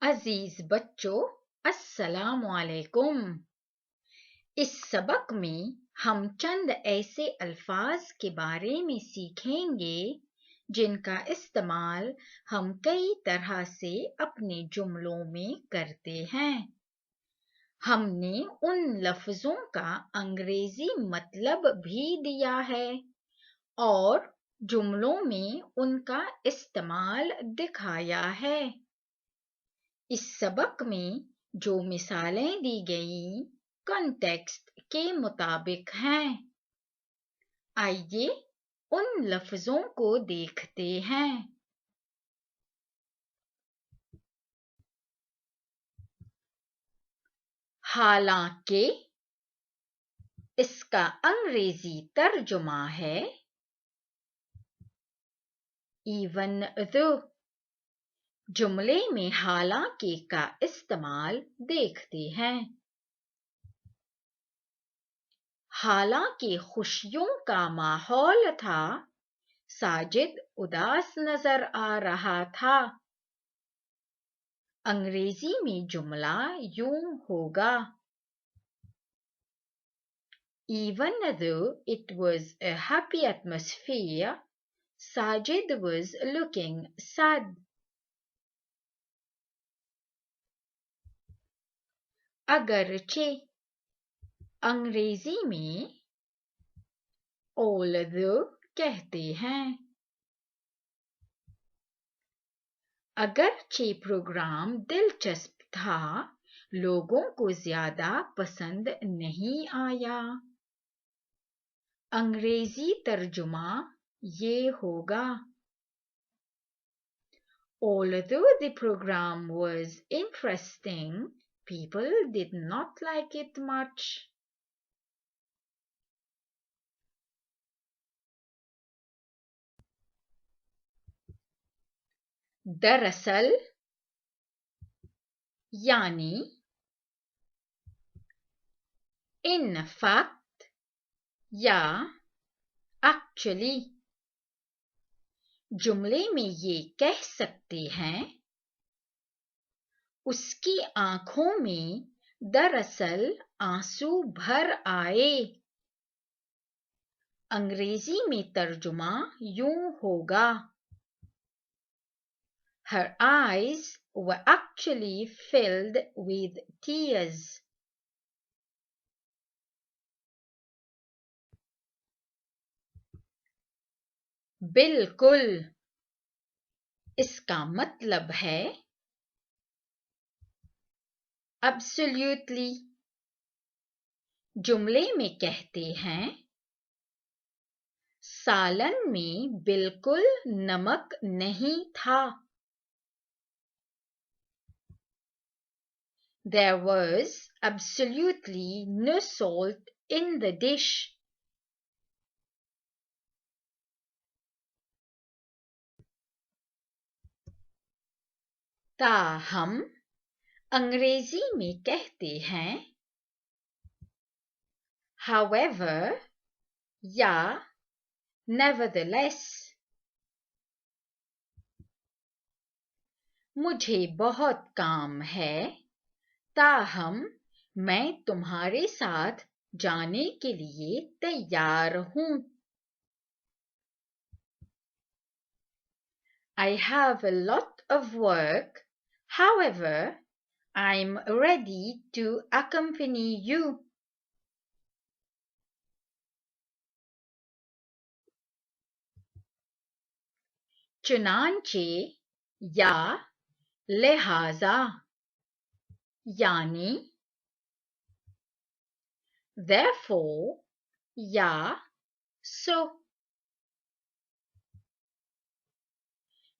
अजीज बच्चों, अस्सलाम वालेकुम। इस सबक में हम चंद ऐसे अल्फाज के बारे में सीखेंगे जिनका इस्तेमाल हम कई तरह से अपने जुमलों में करते हैं। हमने उन लफ्जों का अंग्रेजी मतलब भी दिया है और जुमलों में उनका इस्तेमाल दिखाया है। इस सबक में जो मिसालें दी गई कॉन्टेक्स्ट के मुताबिक हैं। आइए उन लफ्जों को देखते हैं। हालांकि इसका अंग्रेजी तर्जुमा है even though। जुमले में हालांकि का इस्तेमाल देखते हैं। हालांकि खुशियों का माहौल था, साजिद उदास नजर आ रहा था। अंग्रेजी में जुमला यूं होगा Even though it was a happy atmosphere, Sajid was looking sad. अगरचे अंग्रेजी में although कहते हैं। अगरचे प्रोग्राम दिलचस्प था, लोगों को ज्यादा पसंद नहीं आया। अंग्रेजी तर्जुमा ये होगा Although the program was interesting, people did not like it much. दरअसल यानी in fact या actually। जुमले में ये कह सकते हैं उसकी आंखों में दरअसल आंसू भर आए। अंग्रेजी में तर्जुमा यूं होगा Her eyes were actually filled with tears. बिल्कुल इसका मतलब है Absolutely। जुमले में कहते हैं सालन में बिल्कुल नमक नहीं था। There was absolutely no salt in the dish. ताहम अंग्रेजी में कहते हैं however या nevertheless। मुझे बहुत काम है, ताहम मैं तुम्हारे साथ जाने के लिए तैयार हूँ। I have a lot of work, however, I'm ready to accompany you. चुनांचे या लिहाजा यानी therefore या so।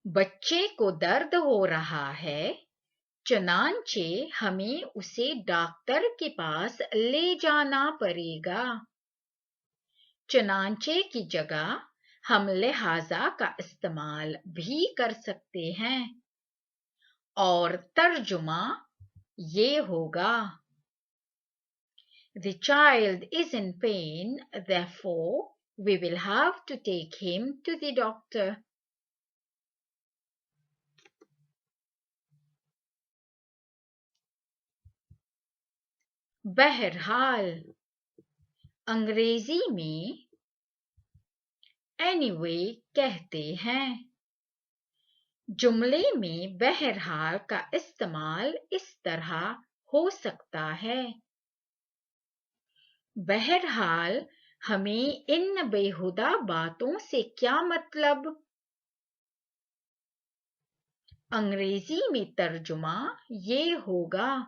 बच्चे को दर्द हो रहा है, चुनांचे हमें उसे डॉक्टर के पास ले जाना पड़ेगा। चुनांचे की जगह हम लिहाजा का इस्तेमाल भी कर सकते हैं और तर्जुमा ये होगा The child is in pain, therefore we will have to take him to the doctor. बहरहाल अंग्रेजी में anyway कहते हैं। जुमले में बहरहाल का इस्तेमाल इस तरह हो सकता है। बहरहाल हमें इन बेहुदा बातों से क्या मतलब? अंग्रेजी में तर्जुमा ये होगा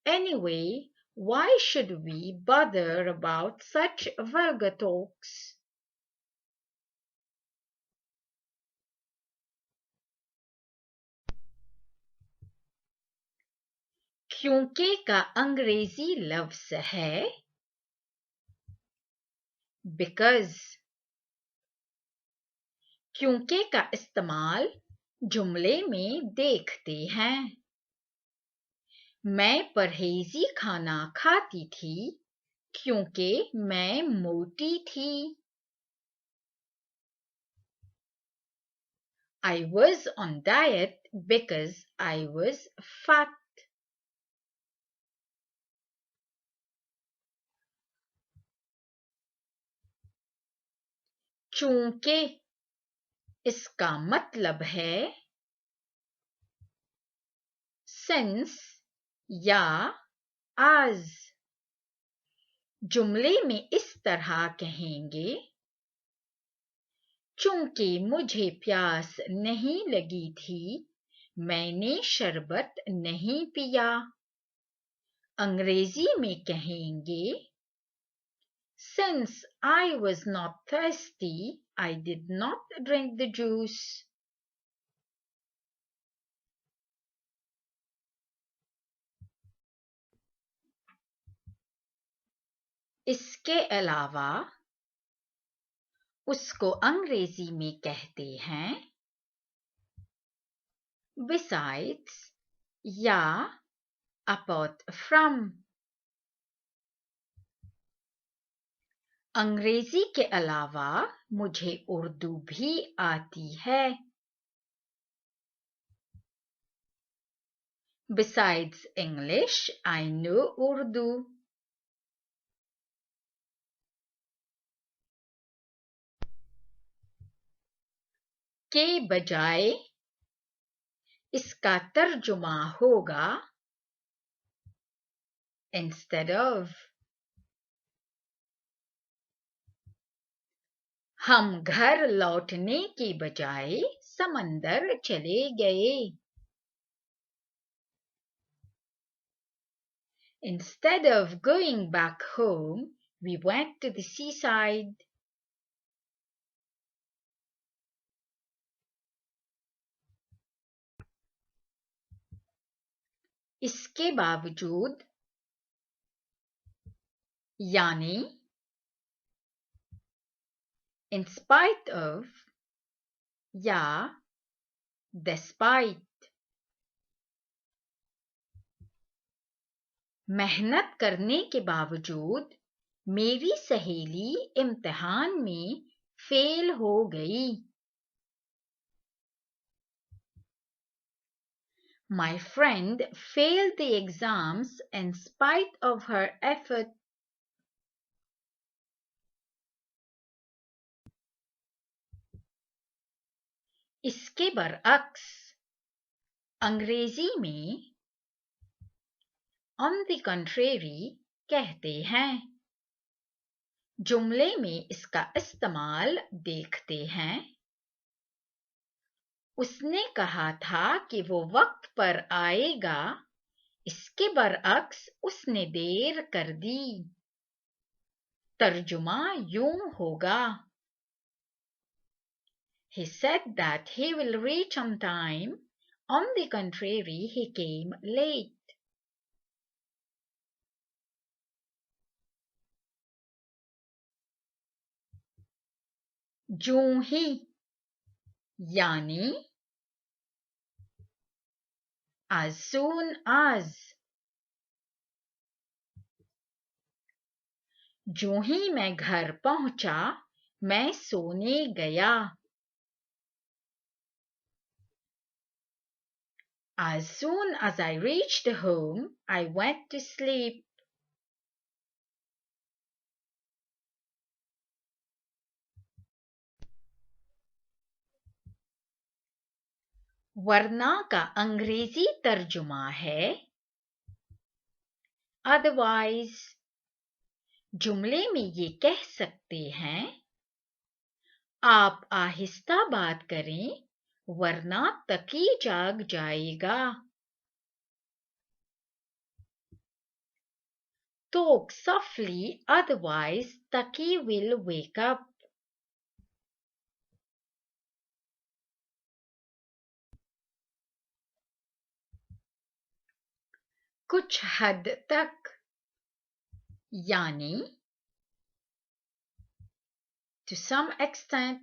Anyway, why should we bother about such vulgar talks? क्योंकि का अंग्रेजी लफ्ज है because। क्योंकि का इस्तेमाल जुमले में देखते हैं। मैं परहेजी खाना खाती थी क्योंकि मैं मोटी थी। I was on diet because I was fat. चूंकि इसका मतलब है since या as। जुमले में इस तरह कहेंगे चूंकि मुझे प्यास नहीं लगी थी मैंने शरबत नहीं पिया। अंग्रेजी में कहेंगे Since I was not thirsty, I did not drink the juice. इसके अलावा उसको अंग्रेजी में कहते हैं besides या apart from। अंग्रेजी के अलावा मुझे उर्दू भी आती है। Besides English, I know Urdu. के बजाय इसका तर्जुमा होगा instead of। हम घर लौटने के बजाय समंदर चले गए। Instead of going back home, we went to the seaside. इसके बावजूद यानी in spite of या despite। मेहनत करने के बावजूद मेरी सहेली इम्तिहान में फेल हो गई। My friend failed the exams in spite of her effort. इसके बरअक्स अंग्रेजी में on the contrary कहते हैं। जुमले में इसका इस्तेमाल देखते हैं। उसने कहा था कि वो वक्त पर आएगा इसके बरअक्स उसने देर कर दी। तर्जुमा यूं होगा He said that he will reach on time. On the contrary, he came late. जूं ही यानी as soon as। जूं ही मैं घर पहुंचा मैं सोने गया। As soon as I reached home, I went to sleep. वरना का अंग्रेजी तर्जुमा है otherwise. जुमले में ये कह सकते हैं आप आहिस्ता बात करें वरना तकी जाग जाएगा. Talk softly, otherwise Taki will wake up. कुछ हद तक यानी to some extent.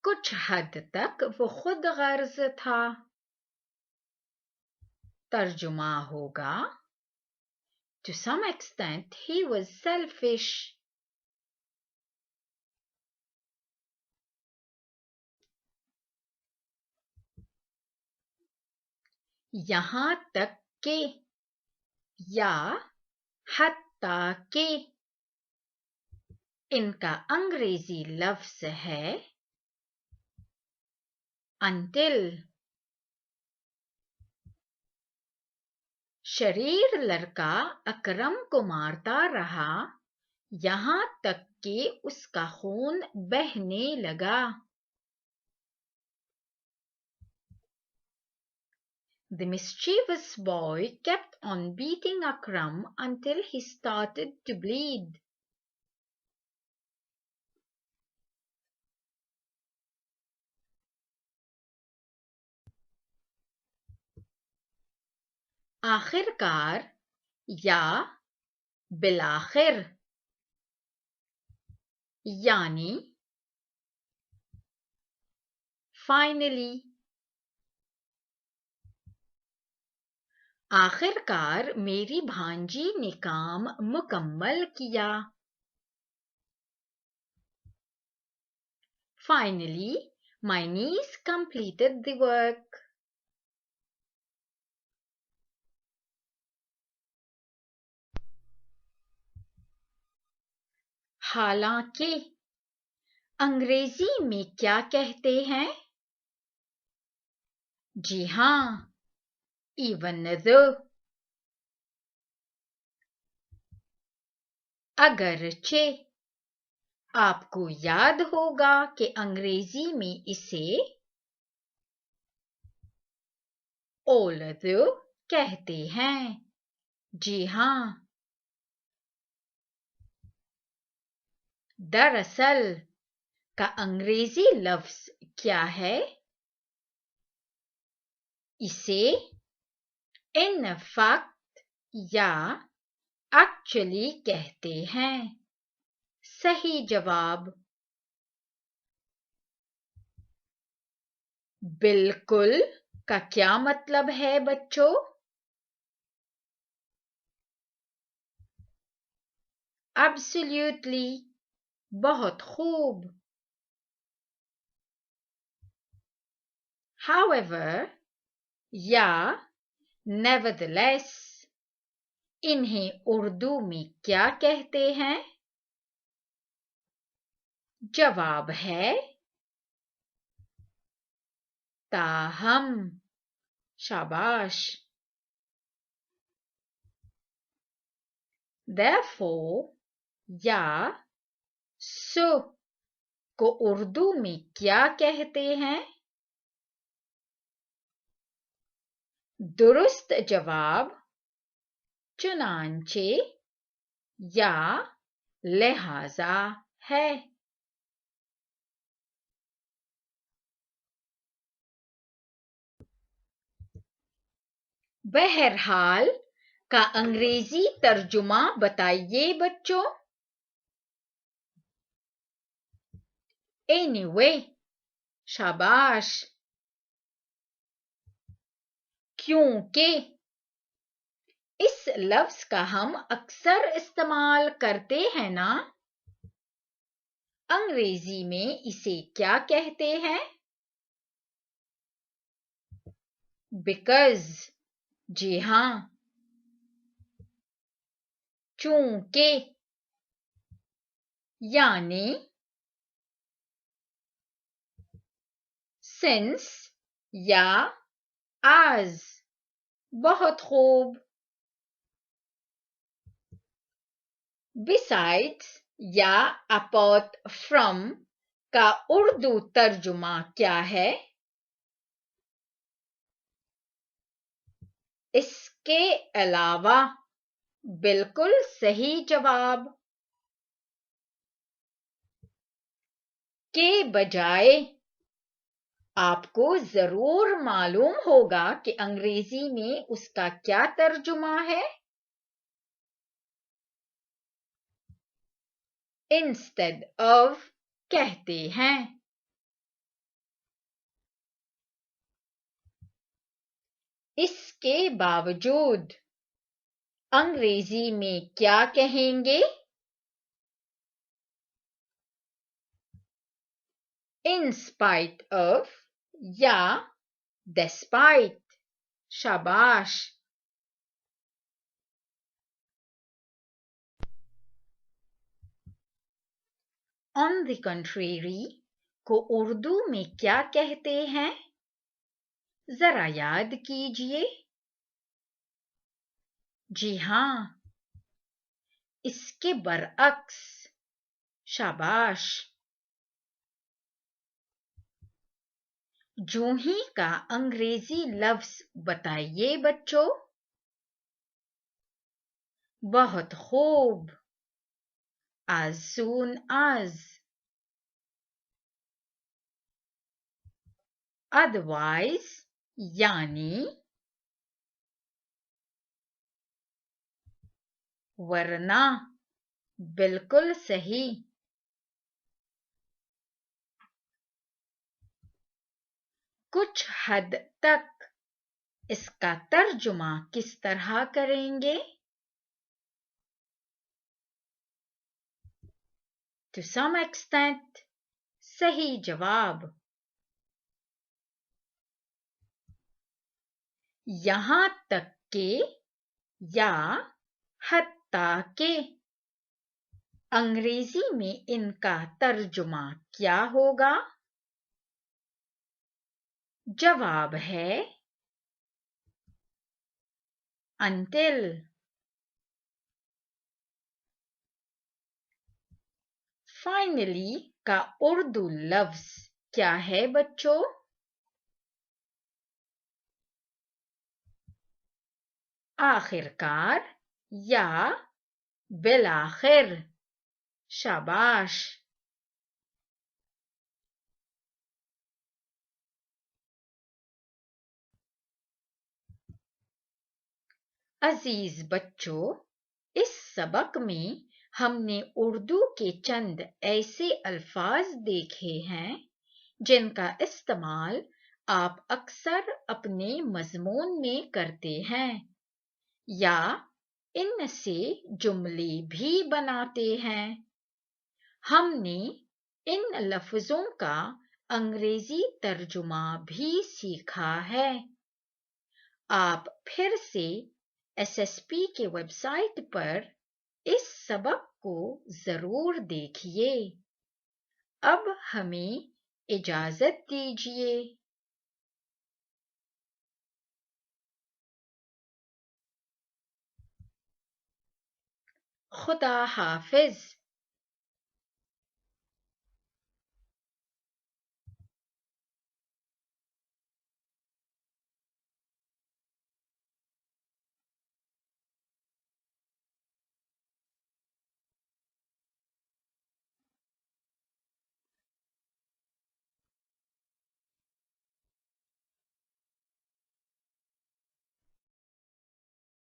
कुछ हद तक वो खुद गर्ज था. तर्जुमा होगा to some extent he was selfish. यहाँ तक के या हत्ता के इनका अंग्रेजी लफ्ज है until. शरीर लड़का अकरम को मारता रहा यहाँ तक कि उसका खून बहने लगा. The mischievous boy kept on beating Akram until he started to bleed. आखिरकार या बिलाखिर यानी finally. आखिरकार मेरी भांजी ने काम मुकम्मल किया. Finally, my niece completed the work. हालांकि अंग्रेजी में क्या कहते हैं? जी हाँ, even though. अगरचे आपको याद होगा कि अंग्रेजी में इसे although कहते हैं. जी हाँ. दरअसल का अंग्रेजी लफ्ज क्या है? इसे in fact या actually कहते हैं. सही जवाब बिल्कुल का क्या मतलब है बच्चों? Absolutely. बहुत खूब. However या nevertheless इन्हें उर्दू में क्या कहते हैं? जवाब है ताहम. शाबाश. Therefore या सो को उर्दू में क्या कहते हैं? दुरुस्त जवाब चुनांचे या लिहाजा है. बहरहाल का अंग्रेजी तर्जुमा बताइए बच्चों. Anyway. शाबाश. क्योंकि इस लफ्ज का हम अक्सर इस्तेमाल करते हैं ना. अंग्रेजी में इसे क्या कहते हैं? because जी हाँ, चूंकि यानी since या as बहुत खूब besides या apart from का उर्दू तर्जुमा क्या है? इसके अलावा बिल्कुल सही जवाब के बजाय आपको जरूर मालूम होगा कि अंग्रेजी में उसका क्या तर्जुमा है। Instead of कहते हैं। इसके बावजूद अंग्रेजी में क्या कहेंगे? In spite of या despite शाबाश। On the contrary को उर्दू में क्या कहते हैं? जरा याद कीजिए। जी हाँ, इसके बरअक्स शाबाश। जूही का अंग्रेजी लफ्ज बताइए बच्चों। बहुत खूब as soon as otherwise यानी वरना बिल्कुल सही। कुछ हद तक इसका तर्जुमा किस तरह करेंगे? To some extent सही जवाब। यहां तक के या हत्ता के अंग्रेजी में इनका तर्जुमा क्या होगा? जवाब है until। Finally का उर्दू लफ्ज क्या है बच्चों? आखिरकार या बिलाखिर शाबाश। अजीज बच्चों, इस सबक में हमने उर्दू के चंद ऐसे अल्फाज देखे हैं जिनका इस्तेमाल आप अक्सर अपने मज़मून में करते हैं या इनसे जुमले भी बनाते हैं। हमने इन लफ्ज़ों का अंग्रेजी तर्जुमा भी सीखा है। आप फिर से एसएसपी के वेबसाइट पर इस सबक को जरूर देखिए। अब हमें इजाजत दीजिए। खुदा हाफिज।